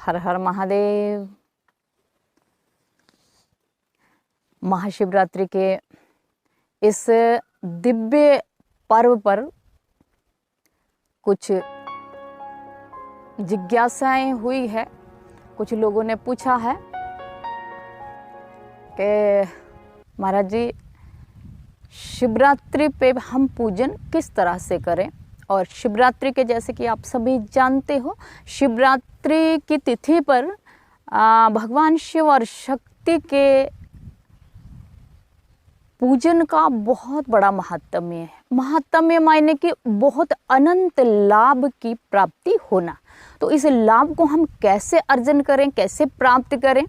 हर हर महादेव। महाशिवरात्रि के इस दिव्य पर्व पर कुछ जिज्ञासाएं हुई है। कुछ लोगों ने पूछा है कि महाराज जी, शिवरात्रि पे हम पूजन किस तरह से करें। और शिवरात्रि के जैसे कि आप सभी जानते हो, शिवरात्रि की तिथि पर भगवान शिव और शक्ति के पूजन का बहुत बड़ा महात्म्य है। महात्म्य मायने कि बहुत अनंत लाभ की प्राप्ति होना। तो इस लाभ को हम कैसे अर्जन करें, कैसे प्राप्त करें,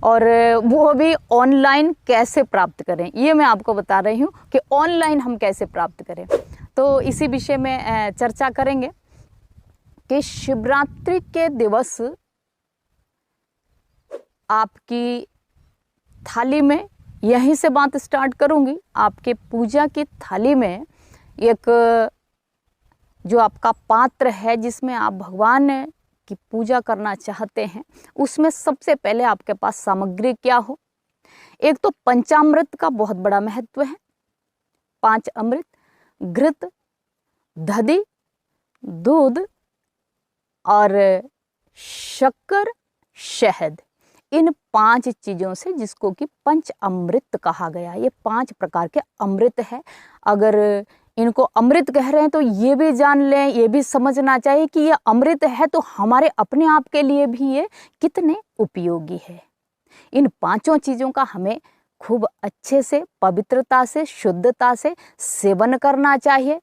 और वो भी ऑनलाइन कैसे प्राप्त करें, ये मैं आपको बता रही हूँ कि ऑनलाइन हम कैसे प्राप्त करें। तो इसी विषय में चर्चा करेंगे कि शिवरात्रि के दिवस आपकी थाली में, यहीं से बात स्टार्ट करूंगी, आपके पूजा की थाली में एक जो आपका पात्र है जिसमें आप भगवान की पूजा करना चाहते हैं, उसमें सबसे पहले आपके पास सामग्री क्या हो। एक तो पंचामृत का बहुत बड़ा महत्व है। 5 अमृत, घृत, दधि, दूध और शक्कर, शहद, इन 5 चीज़ों से, जिसको कि पंच अमृत कहा गया। ये 5 प्रकार के अमृत है। अगर इनको अमृत कह रहे हैं तो ये भी जान लें, ये भी समझना चाहिए कि ये अमृत है तो हमारे अपने आप के लिए भी ये कितने उपयोगी है। इन 5 चीज़ों का हमें खूब अच्छे से, पवित्रता से, शुद्धता से सेवन करना चाहिए।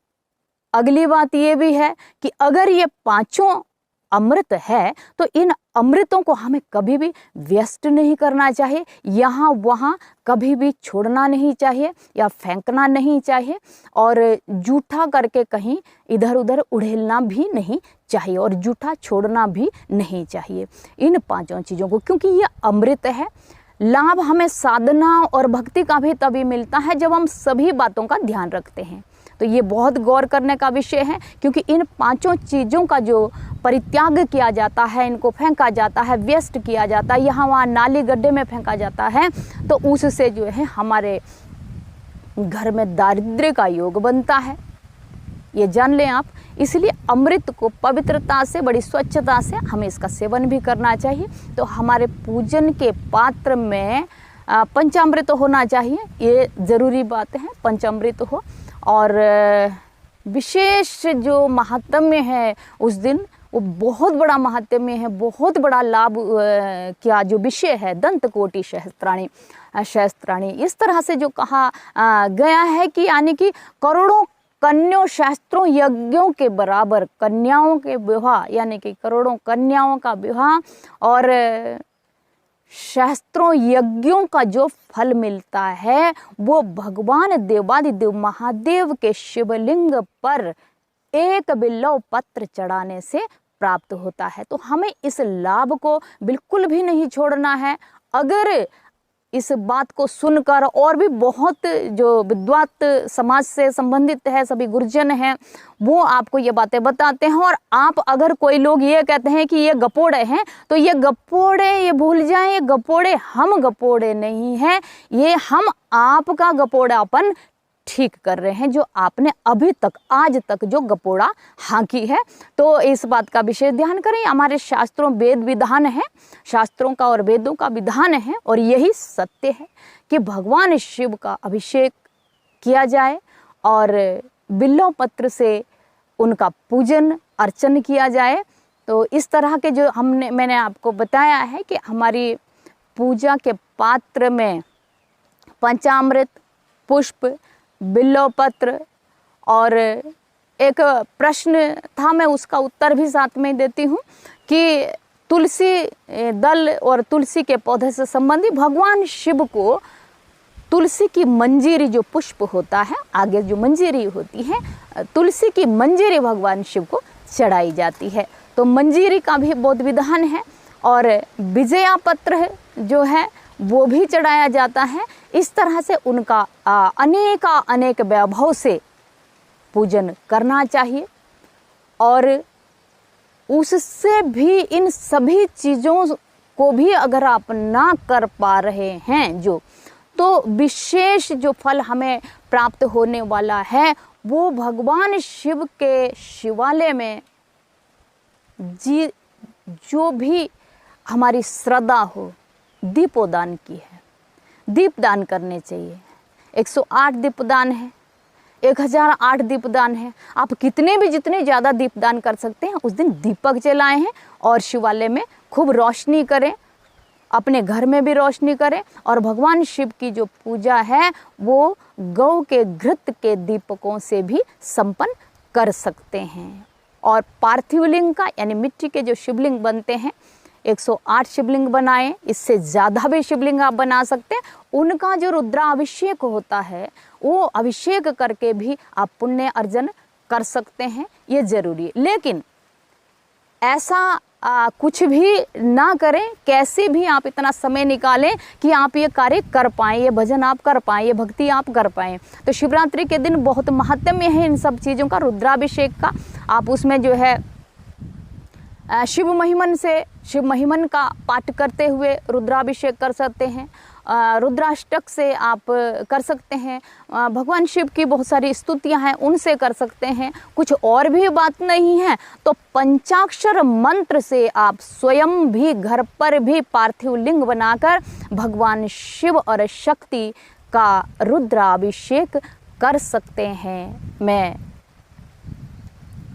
अगली बात ये भी है कि अगर ये 5 अमृत है तो इन अमृतों को हमें कभी भी व्यस्त नहीं करना चाहिए, यहाँ वहाँ कभी भी छोड़ना नहीं चाहिए या फेंकना नहीं चाहिए, और जूठा करके कहीं इधर उधर उड़ेलना भी नहीं चाहिए और जूठा छोड़ना भी नहीं चाहिए इन 5 चीज़ों को, क्योंकि ये अमृत है। लाभ हमें साधना और भक्ति का भी तभी मिलता है जब हम सभी बातों का ध्यान रखते हैं। तो ये बहुत गौर करने का विषय है, क्योंकि इन 5 चीज़ों का जो परित्याग किया जाता है, इनको फेंका जाता है, व्यस्त किया जाता है, यहाँ वहाँ नाली गड्ढे में फेंका जाता है, तो उससे जो है हमारे घर में दारिद्र्य का योग बनता है। ये जान लें आप। इसलिए अमृत को पवित्रता से, बड़ी स्वच्छता से हमें इसका सेवन भी करना चाहिए। तो हमारे पूजन के पात्र में पंचामृत होना चाहिए, ये ज़रूरी बात है, पंचामृत हो। और विशेष जो महात्म्य है उस दिन, वो बहुत बड़ा महात्म्य है, बहुत बड़ा लाभ क्या जो विषय है, दंत कोटि सहस्त्राणी, इस तरह से जो कहा गया है कि यानी कि करोड़ों कन्याओं, शास्त्रों, यज्ञों के बराबर कन्याओं के विवाह, यानी कि करोड़ों कन्याओं का विवाह और शास्त्रों यज्ञों का जो फल मिलता है वो भगवान देवादिदेव महादेव के शिवलिंग पर एक बिल्व पत्र चढ़ाने से प्राप्त होता है। तो हमें इस लाभ को बिल्कुल भी नहीं छोड़ना है। अगर इस बात को सुनकर, और भी बहुत जो विद्वत समाज से संबंधित है, सभी गुरुजन हैं, वो आपको ये बातें बताते हैं, और आप अगर कोई लोग ये कहते हैं कि ये गपोड़े हैं, तो ये गपोड़े, ये भूल जाएं, ये गपोड़े हम गपोड़े नहीं हैं, ये हम आपका गपोड़ापन ठीक कर रहे हैं, जो आपने अभी तक, आज तक जो गपोड़ा हाँकी है। तो इस बात का विशेष ध्यान करें। हमारे शास्त्रों वेद विधान है, शास्त्रों का और वेदों का विधान है, और यही सत्य है कि भगवान शिव का अभिषेक किया जाए और बिल्व पत्र से उनका पूजन अर्चन किया जाए। तो इस तरह के जो मैंने आपको बताया है कि हमारी पूजा के पात्र में पंचामृत, पुष्प, बिल्व पत्र, और एक प्रश्न था, मैं उसका उत्तर भी साथ में देती हूँ कि तुलसी दल और तुलसी के पौधे से संबंधी भगवान शिव को तुलसी की मंजीरी, जो पुष्प होता है, आगे जो मंजीरी होती है, तुलसी की मंजीरी भगवान शिव को चढ़ाई जाती है। तो मंजीरी का भी बहुत विधान है, और विजया पत्र जो है वो भी चढ़ाया जाता है। इस तरह से उनका अनेक वैभव से पूजन करना चाहिए। और उससे भी इन सभी चीज़ों को भी अगर आप ना कर पा रहे हैं जो, तो विशेष जो फल हमें प्राप्त होने वाला है वो भगवान शिव के शिवालय में जो भी हमारी श्रद्धा हो दीपोदान की है, दीपदान करने चाहिए। 108 दीपदान है, 1008 दीपदान है। आप कितने भी जितने ज़्यादा दीपदान कर सकते हैं उस दिन दीपक जलाए हैं और शिवालय में खूब रोशनी करें, अपने घर में भी रोशनी करें। और भगवान शिव की जो पूजा है वो गौ के घृत के दीपकों से भी संपन्न कर सकते हैं। और पार्थिव लिंग का यानी मिट्टी के जो शिवलिंग बनते हैं 108 शिवलिंग बनाएं, इससे ज़्यादा भी शिवलिंग आप बना सकते हैं। उनका जो रुद्राभिषेक होता है वो अभिषेक करके भी आप पुण्य अर्जन कर सकते हैं, ये जरूरी है। लेकिन ऐसा कुछ भी ना करें, कैसे भी आप इतना समय निकालें कि आप ये कार्य कर पाएँ, ये भजन आप कर पाएँ, ये भक्ति आप कर पाएँ। तो शिवरात्रि के दिन बहुत महत्व है इन सब चीज़ों का, रुद्राभिषेक का। आप उसमें जो है शिव महिमन का पाठ करते हुए रुद्राभिषेक कर सकते हैं। रुद्राष्टक से आप कर सकते हैं। भगवान शिव की बहुत सारी स्तुतियां हैं उनसे कर सकते हैं। कुछ और भी बात नहीं है तो पंचाक्षर मंत्र से आप स्वयं भी घर पर भी पार्थिव लिंग बनाकर भगवान शिव और शक्ति का रुद्राभिषेक कर सकते हैं। मैं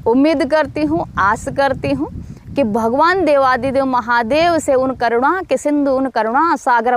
उम्मीद करती हूँ, आस करती हूँ कि भगवान देवादिदेव महादेव से उन करुणा के सिंधु, उन करुणा सागर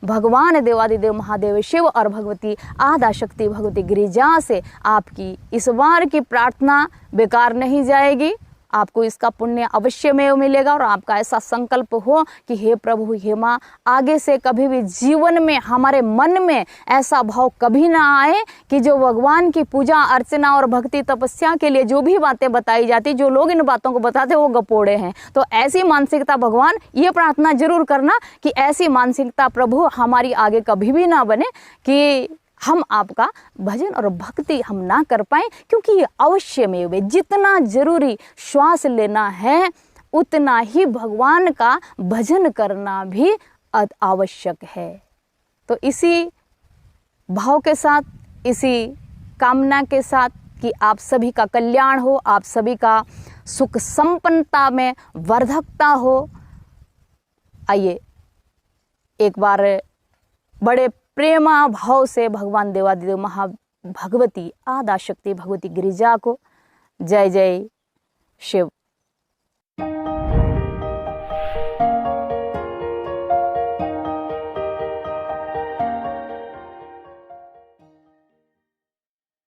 भगवान देवादिदेव महादेव शिव और भगवती आद्याशक्ति भगवती गिरिजा से आपकी इस बार की प्रार्थना बेकार नहीं जाएगी। आपको इसका पुण्य अवश्य में मिलेगा। और आपका ऐसा संकल्प हो कि हे प्रभु, हे माँ, आगे से कभी भी जीवन में हमारे मन में ऐसा भाव कभी ना आए कि जो भगवान की पूजा अर्चना और भक्ति तपस्या के लिए जो भी बातें बताई जाती, जो लोग इन बातों को बताते वो गपोड़े हैं। तो ऐसी मानसिकता भगवान, ये प्रार्थना जरूर करना कि ऐसी मानसिकता प्रभु हमारी आगे कभी भी ना बने कि हम आपका भजन और भक्ति हम ना कर पाएं। क्योंकि ये अवश्य में वे जितना जरूरी श्वास लेना है उतना ही भगवान का भजन करना भी आवश्यक है। तो इसी भाव के साथ, इसी कामना के साथ कि आप सभी का कल्याण हो, आप सभी का सुख संपन्नता में वर्धकता हो, आइए एक बार बड़े प्रेमा भाव से भगवान देवादिदेव भगवती आद्याशक्ति भगवती गिरिजा को जय जय शिव।